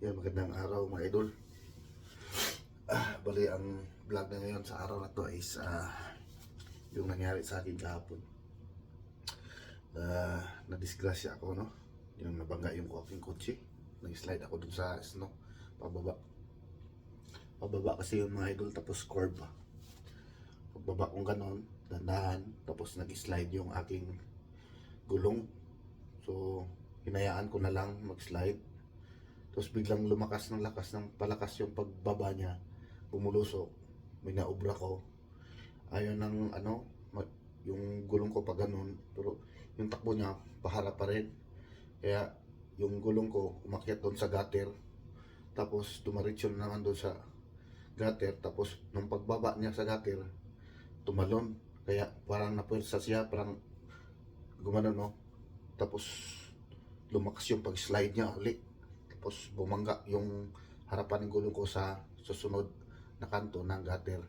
Yan, magandang araw mga idol. Bali ang vlog na ngayon sa araw na to is yung nangyari sa akin kahapon. Na-disgrasya ako, no? Yung nabangga yung aking kotse. Nag-slide ako dun sa snow, pababa. Pababa kasi yung mga idol, tapos curve. Pagbaba kong ganon, dandahan, tapos nag-slide yung aking gulong. So, hinayaan ko na lang mag-slide. Tapos biglang lumakas ng lakas ng palakas yung pagbaba niya, bumulusok, may naubra ko. Ayaw ng yung gulong ko pa ganun, pero yung takbo niya paharap pa rin. Kaya yung gulong ko umakyat doon sa gutter, tapos dumiretso na naman doon sa gutter, tapos nung pagbaba niya sa gutter, tumalon. Kaya parang napwersa siya, parang gumano, no? Tapos lumakas yung pag-slide niya ulit. Tapos bumangga yung harapan ng gulong ko sa susunod na kanto ng gutter.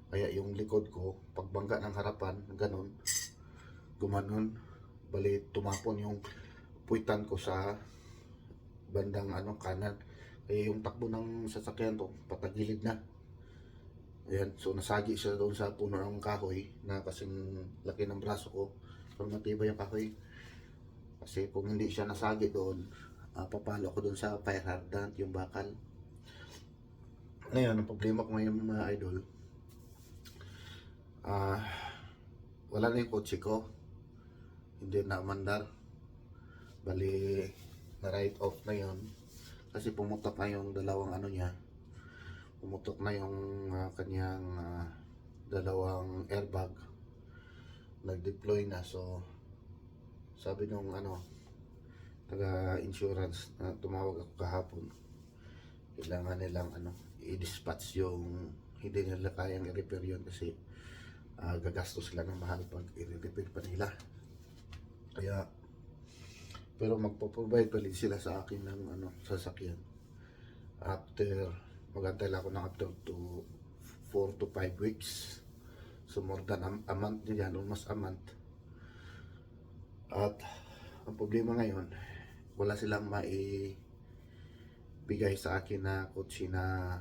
Kaya yung likod ko, pagbangga ng harapan, ganun, gumanon. Bali, tumapon yung puwitan ko sa bandang kanan. Kaya yung takbo ng sasakyan to, patagilid na. Ayan, so nasagi siya doon sa puno ng kahoy na kasing laki ng braso ko. Pero matibay yung kahoy. Kasi kung hindi siya nasagi doon, papalo ako doon sa fire hydrant, yung bakal. Ngayon, ang problema ko ngayon mga idol, wala na yung kotse ko. Hindi na mandar. Bali, na-write off na yon. Kasi pumutok na yung dalawang niya. Pumutok na yung kanyang dalawang airbag. Nag-deploy na. So, sabi nung taga-insurance na tumawag ako kahapon, kailangan nilang i-dispatch yung hindi nila kayang i-repair yun kasi gagastos sila ng mahal pag i-repair pa nila. Kaya pero magpo-provide pa rin sila sa akin ng sasakyan after magantay lang ako ng after to 4 to 5 weeks. So more than a month din yan, almost a month. At ang problema ngayon, wala silang maibigay sa akin na kotse na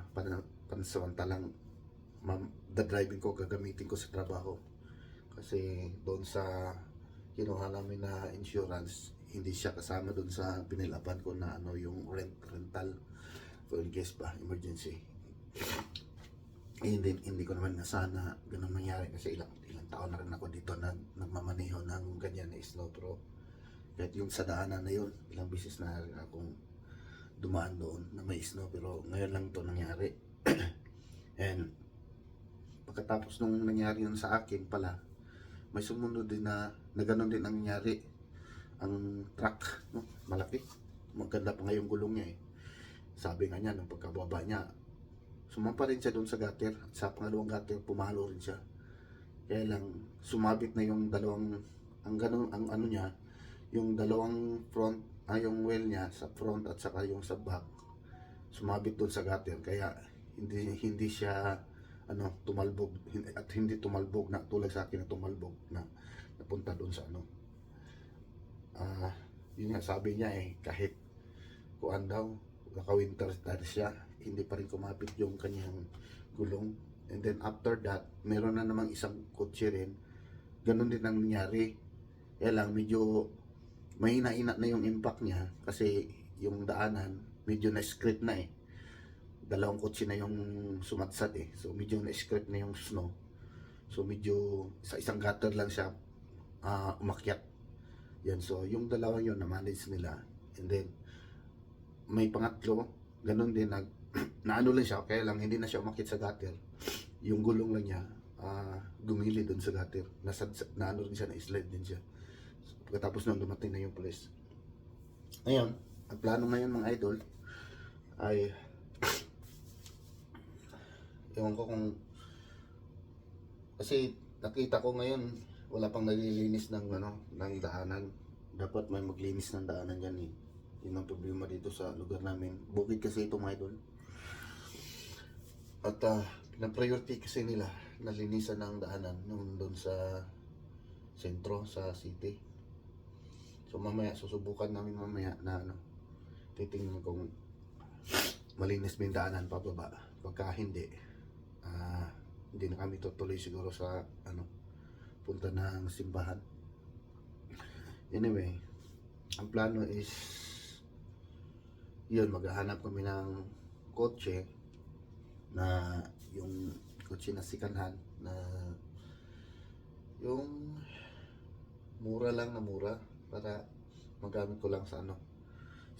pansamantalang driving ko, gagamitin ko sa trabaho. Kasi doon sa kinuha namin na insurance, hindi siya kasama doon sa pinilaban ko na yung rental for in case ba emergency. Hindi ko naman nasana ganun mangyari kasi ilang taon na rin ako dito na nagmamaneho ng ganyan na snow pro. Kahit yung sa daanan na yun, ilang beses na rin akong dumaan doon na may snow, pero ngayon lang to nangyari. And pagkatapos nung nangyari yun sa akin pala, may sumunod din na ganun din ang nangyari. Ang truck, no? Malaki. Maganda pa nga yung gulong niya eh. Sabi nga niya, nung pagkababa niya, sumampa rin siya doon sa gutter. Sa pangalawang gutter, pumalo rin siya. Kaya lang, sumabit na yung dalawang, ang niya, yung dalawang front, yung wheel niya sa front at saka yung sa back, sumabit doon sa gutter. Kaya hindi siya tumalbog, at hindi tumalbog na tulad sa akin na tumalbog na napunta doon sa yun nga sabi niya kahit kuan daw, naka-winter tire siya, hindi pa rin kumapit yung kanyang gulong. And then after that, meron na namang isang kotse rin, ganun din ang nangyari. Kaya lang medyo mahina-ina na yung impact niya kasi yung daanan medyo na-script na dalawang kotse na yung sumatsat so medyo na-script na yung snow. So medyo sa isang gutter lang siya umakyat yan. So yung dalawa yun na-manage nila. And then may pangatlo, ganun din, naano lang siya, kaya lang hindi na siya umakyat sa gutter. Yung gulong lang niya gumili dun sa gutter, naano rin siya, na-slide din siya. So, pagkatapos nung dumating na yung police. Ngayon, ang plano ngayon mga idol ay ewan ko kung, kasi nakita ko ngayon wala pang naglilinis ng ng daanan. Dapat may maglinis ng daanan yan yun ang problema dito sa lugar namin. Bukid kasi ito mga idol. At na-priority kasi nila na linisan ng daanan nung doon sa sentro, sa city. So mamaya susubukan namin mamaya na titingnan kung malinis may daanan pababa. Pagka hindi na kami tutuloy siguro sa punta ng simbahan. Anyway, ang plano is yun, maghahanap kami ng kotse na yung kotse na sikanhan na yung mura lang na mura para magamit ko lang sa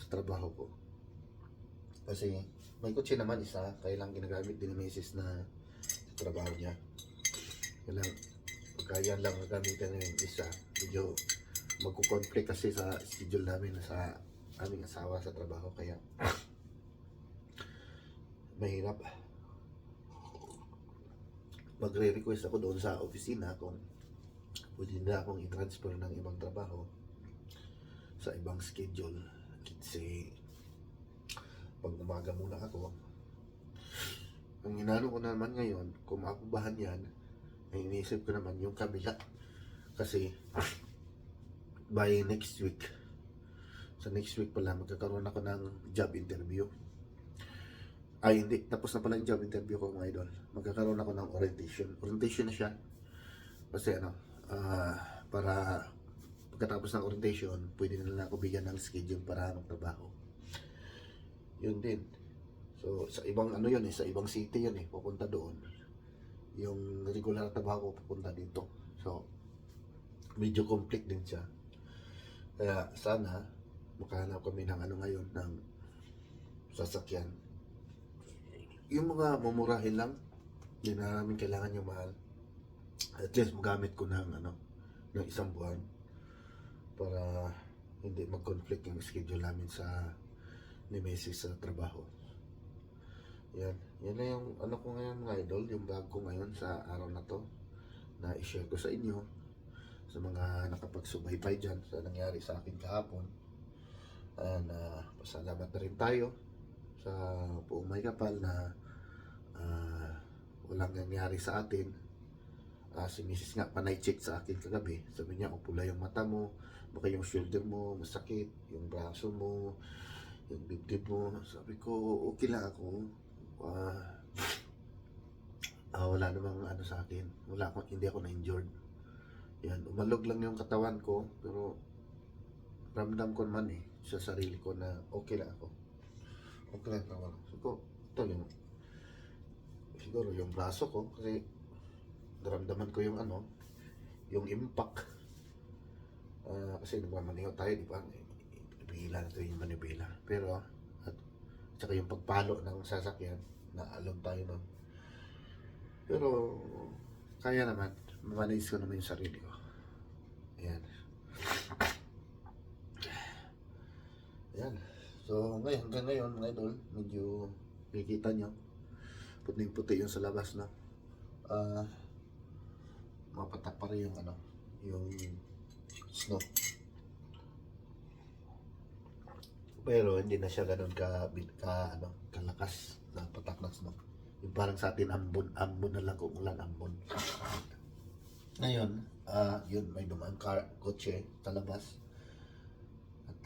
sa trabaho ko. Kasi may kotse naman isa, kaya lang ginagamit din ni Mrs. na sa trabaho niya. Kaya lang, pagka yan lang gagamitan na yung isa, medyo magkukonflict kasi sa schedule namin sa aming asawa sa trabaho, kaya mahirap. Magre-request ako doon sa opisina kung pwede na akong i-transfer ng ibang trabaho sa ibang schedule. Kasi pag umaga muna ako, ang inano ko naman ngayon, kung maakubahan yan, ay iniisip ko naman yung kabila. Kasi by next week, sa next week pala, magkakaroon ako ng job interview. Ay hindi, tapos na pala yung job interview ko, mga idol. Magkakaroon ako ng orientation. Orientation na siya. Kasi para pagkatapos ng orientation, pwede na lang ako bigyan ng schedule para magtrabaho. Yun din. So, sa ibang yun sa ibang city yun pupunta doon. Yung regular na trabaho ko, pupunta dito. So, medyo conflict din siya. Kaya sana makahanap kami ng ngayon ng sasakyan. Yung mga mumurahin lang, hindi na namin kailangan yung mahal. At least magamit ko ng ng isang buwan para hindi mag-conflict yung schedule namin ni Mrs. sa trabaho. Yan na yung ko ngayon, mga idol, yung vlog ko ngayon sa araw na to, na i-share ko sa inyo, sa mga nakapagsubaybay dyan sa nangyari sa akin kahapon. Pasalamat na rin tayo sa buong may kapal na walang nangyari sa atin. Si Mrs. nga panay check sa akin kagabi, sabi niya, pula yung mata mo, baka yung shoulder mo masakit, yung braso mo, yung dibdib mo. Sabi ko, okay lang ako. Wala namang sa akin, hindi ako na-injured. Yan, umalog lang yung katawan ko, pero ramdam ko naman sa sarili ko na okay lang ako. Okay lang naman. Ito siguro yung braso ko, kasi naramdaman ko yung yung impact. Kasi nagmamaniho tayo, di ba? Manibela na ito yung manibela. Pero, at saka yung pagpalo ng sasakyan, naalon tayo nun. Pero, kaya naman, mamanage ko naman yung sarili ko. Ayan. Ayan. So, hanggang ngayon, mga idol, medyo nakikita nyo, puting-puti yung sa labas, no? Mapatak pa rin yung yung snow. Pero hindi na siya ganun kalakas na patak ng snow. Yung parang sa atin ambon na lang kung ulan ambon. Ngayon, yun, may dumaan kotse sa labas. At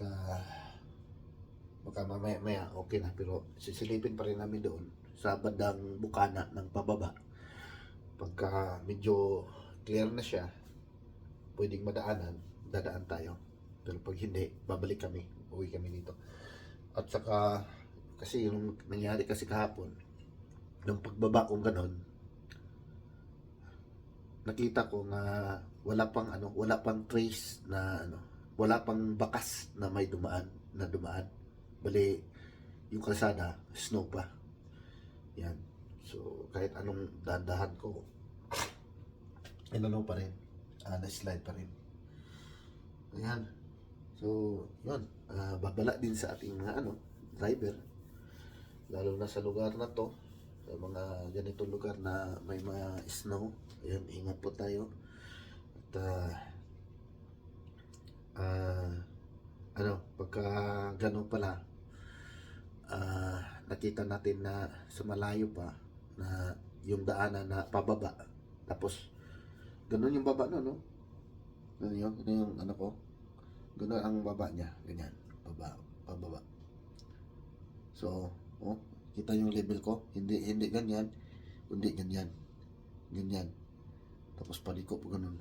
baka maya okay na, pero sisilipin pa rin namin doon sa bandang bukana ng pababa. Pagka medyo clear na siya, pwedeng dadaan tayo. Pero pag hindi, babalik kami, uwi kami dito. At saka, kasi yung nangyari kasi kahapon, nung pagbaba kong ganon, nakita ko na wala pang trace na wala pang bakas na may dumaan. Bali, yung kalsada, snow pa. Yan. So, kahit anong dahan ko, pa rin. Na-slide pa rin. Ayan. So, yun. Babala din sa ating mga driver. Lalo na sa lugar na to. Sa mga ganitong lugar na may mga snow. Ayan, ingat po tayo. At pagka gano'n pala, nakita natin na sa malayo pa na yung daanan na pababa, tapos gano'n yung baba no? Ganun yung ko, gano'n ang baba niya, ganyan, pababa. So Oh, kita yung level ko. Hindi ganyan. Kundi ganyan. Ganyan. Tapos paliko po ganun.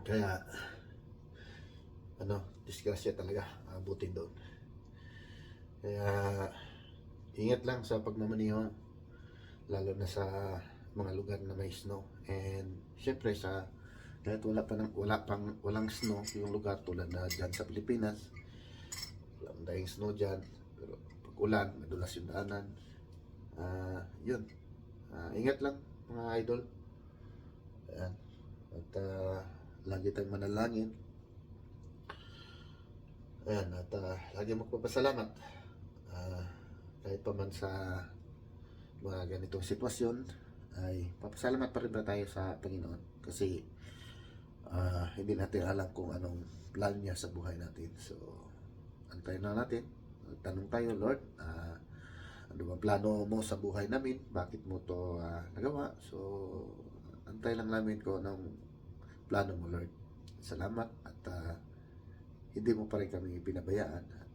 Kaya, disgrasya talaga. Abutin doon. Kaya, ingat lang sa pagmamaniho. Lalo na sa mga lugar na may snow. And, syempre kahit walang snow yung lugar tulad na dyan sa Pilipinas, walang daing snow dyan, pero pag ulan, madulas yung daanan. Yun, ingat lang mga idol. Ayan. At lagi tayong manalangin. Ayan, at lagi magpapasalamat. Kahit pa man sa mga ganitong sitwasyon, ay papasalamat pa rin ba tayo sa Panginoon, kasi hindi natin alam kung anong plan niya sa buhay natin. So antayin na natin, tanong tayo, Lord, ano ba plano mo sa buhay namin, bakit mo to nagawa? So antay lang namin kung anong plano mo, Lord. Salamat, at hindi mo pa rin kami pinabayaan, at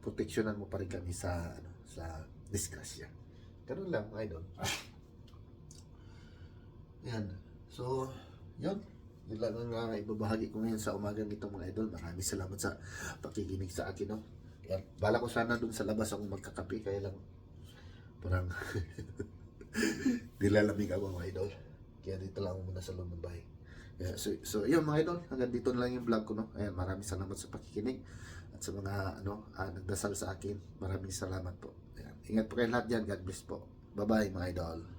proteksyonan mo pa rin kami sa disgrasya. Ganun lang, idol. Yan. So, yun. Yun lang ang ibabahagi ko ngayon sa umagang ito, mga idol. Maraming salamat sa pakikinig sa akin, no? Yan. Bala ko sana dun sa labas akong magkakape, kaya lang parang nilalamig ako, mga idol. Kaya dito lang ako muna sa loob ng bahay. Yeah, so yun, mga idol, hanggang dito na lang yung vlog ko, no? Ayan, maraming salamat sa pakikinig at sa mga nagdasal sa akin. Maraming salamat po. Ayan. Ingat po kayo lahat dyan. God bless po. Bye-bye, mga idol.